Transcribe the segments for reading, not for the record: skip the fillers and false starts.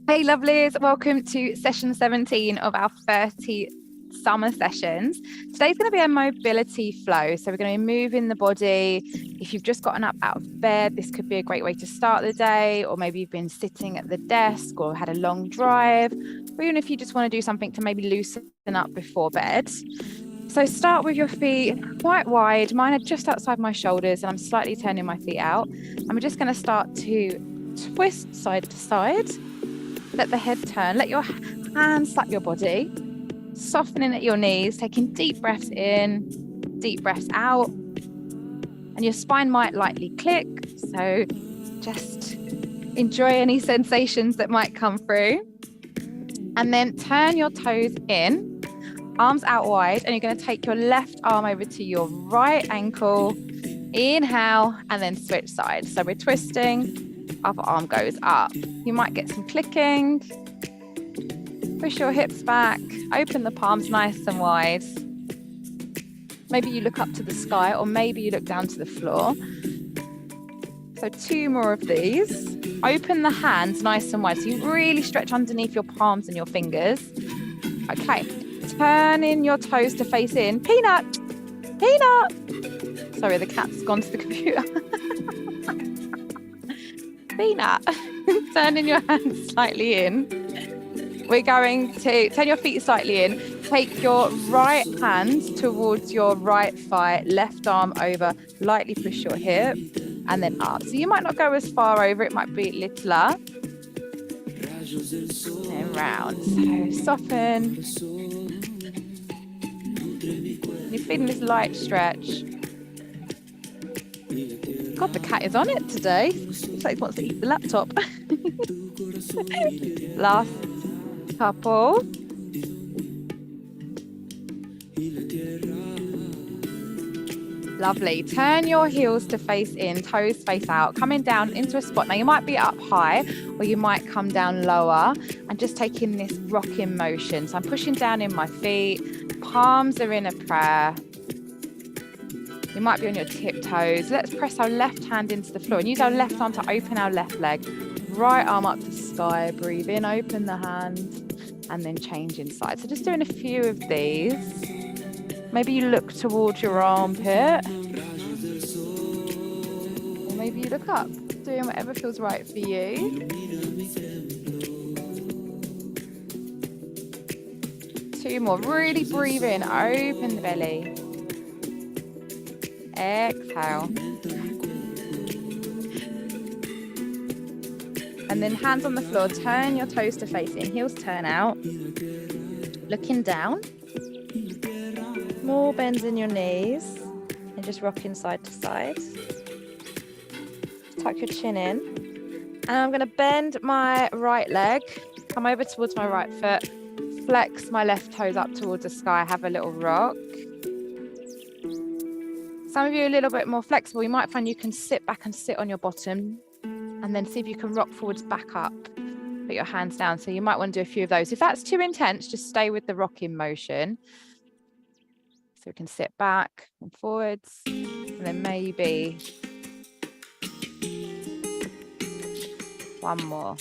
Hey lovelies, welcome to session 17 of our 30 summer sessions. Today's going to be a mobility flow. So we're going to be moving the body. If you've just gotten up out of bed, this could be a great way to start the day, or maybe you've been sitting at the desk or had a long drive, or even if you just want to do something to maybe loosen up before bed. So start with your feet quite wide. Mine are just outside my shoulders and I'm slightly turning my feet out. And we're just going to start to twist side to side. Let the head turn, let your hands slap your body, softening at your knees, taking deep breaths in, deep breaths out. And your spine might lightly click. So just enjoy any sensations that might come through. And then turn your toes in, arms out wide, and you're going to take your left arm over to your right ankle. Inhale, and then switch sides. So we're twisting. Other arm goes up. You might get some clicking. Push your hips back. Open the palms nice and wide. Maybe you look up to the sky, or maybe you look down to the floor. So 2 more of these. Open the hands nice and wide. So you really stretch underneath your palms and your fingers. Okay. Turn in your toes to face in. Peanut. Peanut. Sorry, the cat's gone to the computer. Peanut. Turning your hands slightly in. We're going to turn your feet slightly in. Take your right hand towards your right thigh, left arm over, lightly push your hip, and then up. So you might not go as far over, it might be littler. And round. So soften. You're feeling this light stretch. God, the cat is on it today. Looks like it wants to eat the laptop. Last couple. Lovely. Turn your heels to face in, toes face out, coming down into a spot. Now you might be up high or you might come down lower, and just taking this rocking motion. So I'm pushing down in my feet, palms are in a prayer. You might be on your tiptoes. Let's press our left hand into the floor and use our left arm to open our left leg. Right arm up to sky. Breathe in, open the hand, and then change inside. So just doing a few of these. Maybe you look towards your armpit. Or maybe you look up, doing whatever feels right for you. 2 more. Really breathe in, open the belly. Exhale. And then hands on the floor, turn your toes to face in, heels turn out, looking down. More bends in your knees and just rocking side to side. Tuck your chin in. And I'm going to bend my right leg, come over towards my right foot, flex my left toes up towards the sky, have a little rock. Some of you are a little bit more flexible. You might find you can sit back and sit on your bottom and then see if you can rock forwards, back up, put your hands down. So you might want to do a few of those. If that's too intense, just stay with the rocking motion. So we can sit back and forwards, and then maybe 1 more.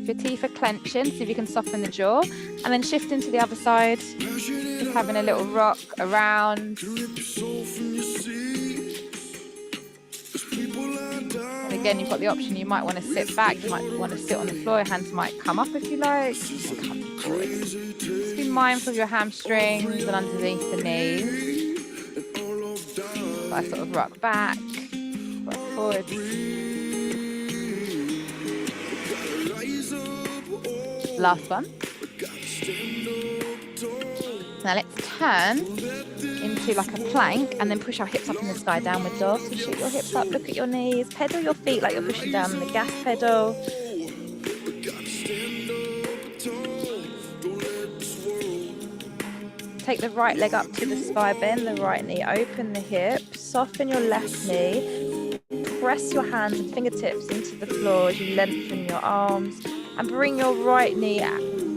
If your teeth are clenching, see if you can soften the jaw, and then shift into the other side. Just having a little rock around. And again, you've got the option, you might want to sit back, you might want to sit on the floor, your hands might come up if you like, come forwards. Just be mindful of your hamstrings and underneath the knees. So I sort of rock back, rock forwards. Last one. Now let's turn into like a plank and then push our hips up in the sky, downward dog. So shoot your hips up, look at your knees, pedal your feet like you're pushing down on the gas pedal. Take the right leg up to the sky, bend the right knee, open the hip, soften your left knee, press your hands and fingertips into the floor as you lengthen your arms, and bring your right knee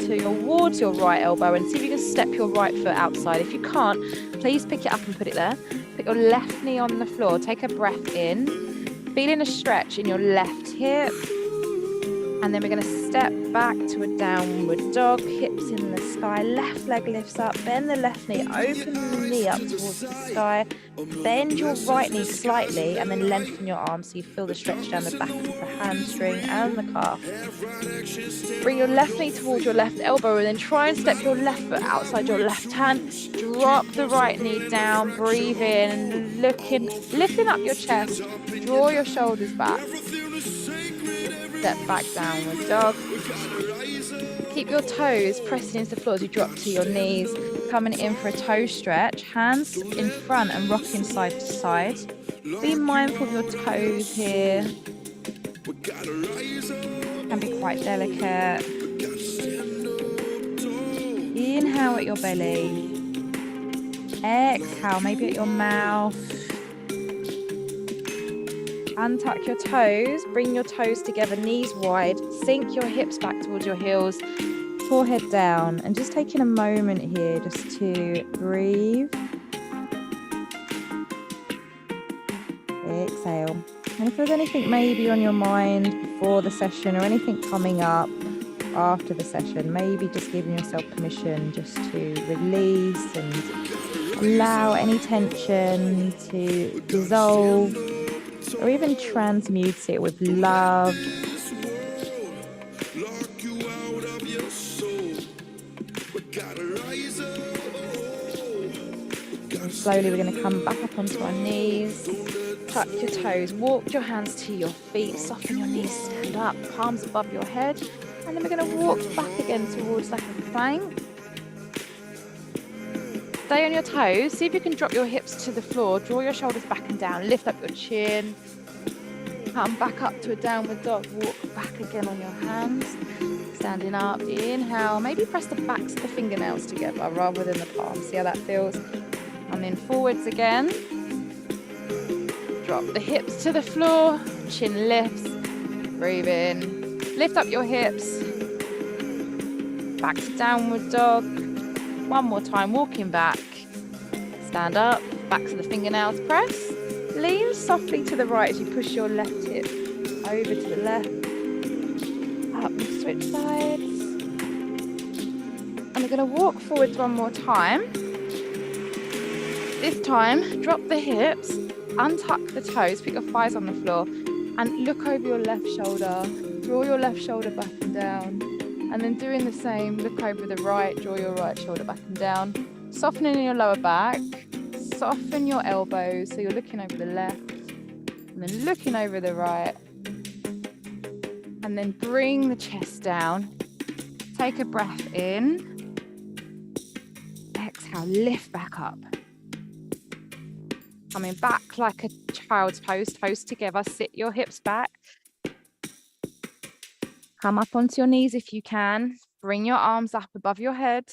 towards your right elbow and see if you can step your right foot outside. If you can't, please pick it up and put it there. Put your left knee on the floor, take a breath in, feeling a stretch in your left hip, And then we're going to step back to a downward dog, hips in the sky, left leg lifts up, bend the left knee, open the knee up towards the sky, bend your right knee slightly and then lengthen your arm so you feel the stretch down the back of the hamstring and the calf. Bring your left knee towards your left elbow and then try and step your left foot outside your left hand. Drop the right knee down, breathe in, lifting up your chest, draw your shoulders back. Step back, downward dog. Keep your toes pressing into the floor as you drop to your knees. Coming in for a toe stretch. Hands in front and rocking side to side. Be mindful of your toes here. Can be quite delicate. Inhale at your belly. Exhale, maybe at your mouth. Untuck your toes, bring your toes together, knees wide, sink your hips back towards your heels, forehead down, and just taking a moment here just to breathe. Exhale. And if there's anything maybe on your mind before the session or anything coming up after the session, maybe just giving yourself permission just to release and allow any tension to dissolve, or even transmute it with love. And slowly we're going to come back up onto our knees. Tuck your toes, walk your hands to your feet, soften your knees, stand up, palms above your head. And then we're going to walk back again towards like a plank. Stay on your toes. See if you can drop your hips to the floor. Draw your shoulders back and down. Lift up your chin. Come back up to a downward dog. Walk back again on your hands. Standing up. Inhale. Maybe press the backs of the fingernails together rather than the palms. See how that feels? And then forwards again. Drop the hips to the floor. Chin lifts. Breathe in. Lift up your hips. Back to downward dog. One more time, walking back. Stand up, back to the fingernails, press. Lean softly to the right as you push your left hip over to the left. Up and switch sides. And we're going to walk forwards one more time. This time, drop the hips, untuck the toes, put your thighs on the floor, and look over your left shoulder. Draw your left shoulder back and down. And then doing the same, look over the right, draw your right shoulder back and down. Softening in your lower back, soften your elbows, so you're looking over the left, and then looking over the right. And then bring the chest down. Take a breath in. Exhale, lift back up. Coming back like a child's pose, toes together, sit your hips back. Come up onto your knees if you can. Bring your arms up above your head.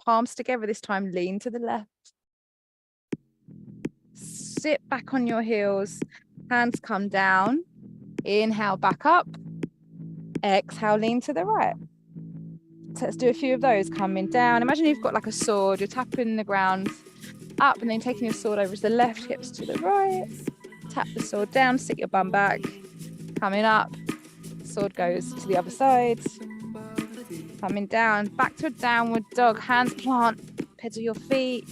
Palms together this time, lean to the left. Sit back on your heels. Hands come down. Inhale, back up. Exhale, lean to the right. So let's do a few of those. Coming down. Imagine you've got like a sword. You're tapping the ground up and then taking your sword over to the left, hips to the right. Tap the sword down, sit your bum back. Coming up. Sword goes to the other side. Coming down, back to a downward dog. Hands plant, pedal your feet.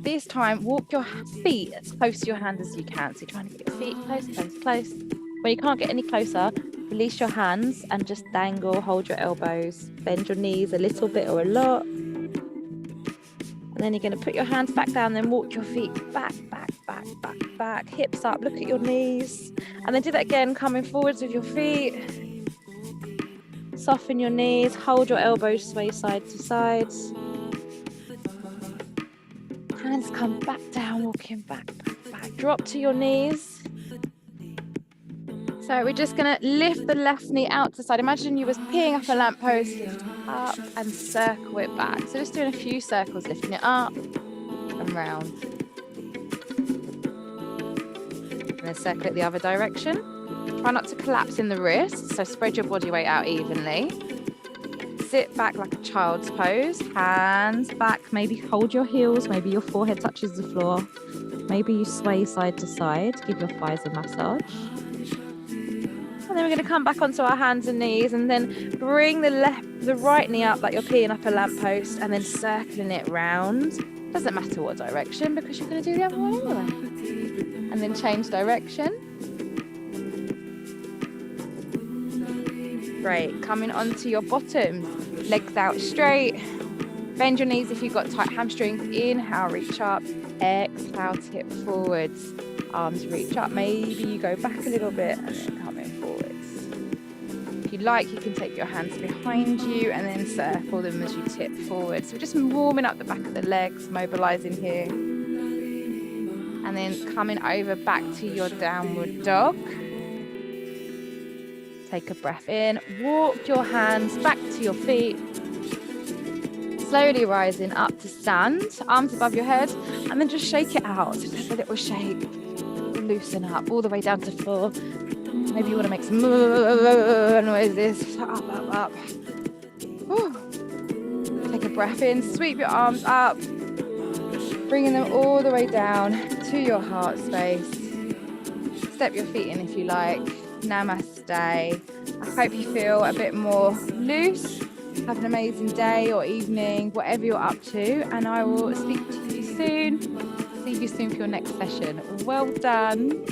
This time, walk your feet as close to your hand as you can. So you're trying to get your feet close, close, close. When you can't get any closer, release your hands and just dangle, hold your elbows. Bend your knees a little bit or a lot. And then you're going to put your hands back down, then walk your feet back, back, back, back, back. Hips up, look at your knees. And then do that again, coming forwards with your feet. Soften your knees, hold your elbows, sway side to side. Hands come back down, walking back, back, back. Drop to your knees. So we're just going to lift the left knee out to the side. Imagine you was peeing up a lamppost, lift up and circle it back. So just doing a few circles, lifting it up and round. And then circle it the other direction. Try not to collapse in the wrists, so spread your body weight out evenly. Sit back like a child's pose, hands back, maybe hold your heels, maybe your forehead touches the floor. Maybe you sway side to side, give your thighs a massage. And then we're going to come back onto our hands and knees, and then bring the right knee up like you're peeing up a lamppost, and then circling it round. Doesn't matter what direction, because you're going to do the other one anyway. And then change direction. Great. Coming onto your bottoms, legs out straight. Bend your knees if you've got tight hamstrings. Inhale, reach up. Exhale, tip forwards. Arms reach up. Maybe you go back a little bit and then come in forwards. If you like, you can take your hands behind you and then circle them as you tip forward. So we're just warming up the back of the legs, mobilizing here. And then coming over back to your downward dog. Take a breath in. Walk your hands back to your feet. Slowly rising up to stand, arms above your head, and then just shake it out. Just have a little shake. Loosen up all the way down to 4. Maybe you want to make some noises. Up, up, up. Whew. Take a breath in. Sweep your arms up, bringing them all the way down to your heart space. Step your feet in if you like. Namaste. I hope you feel a bit more loose. Have an amazing day or evening, whatever you're up to, and I will speak to you soon. See you soon for your next session. Well done.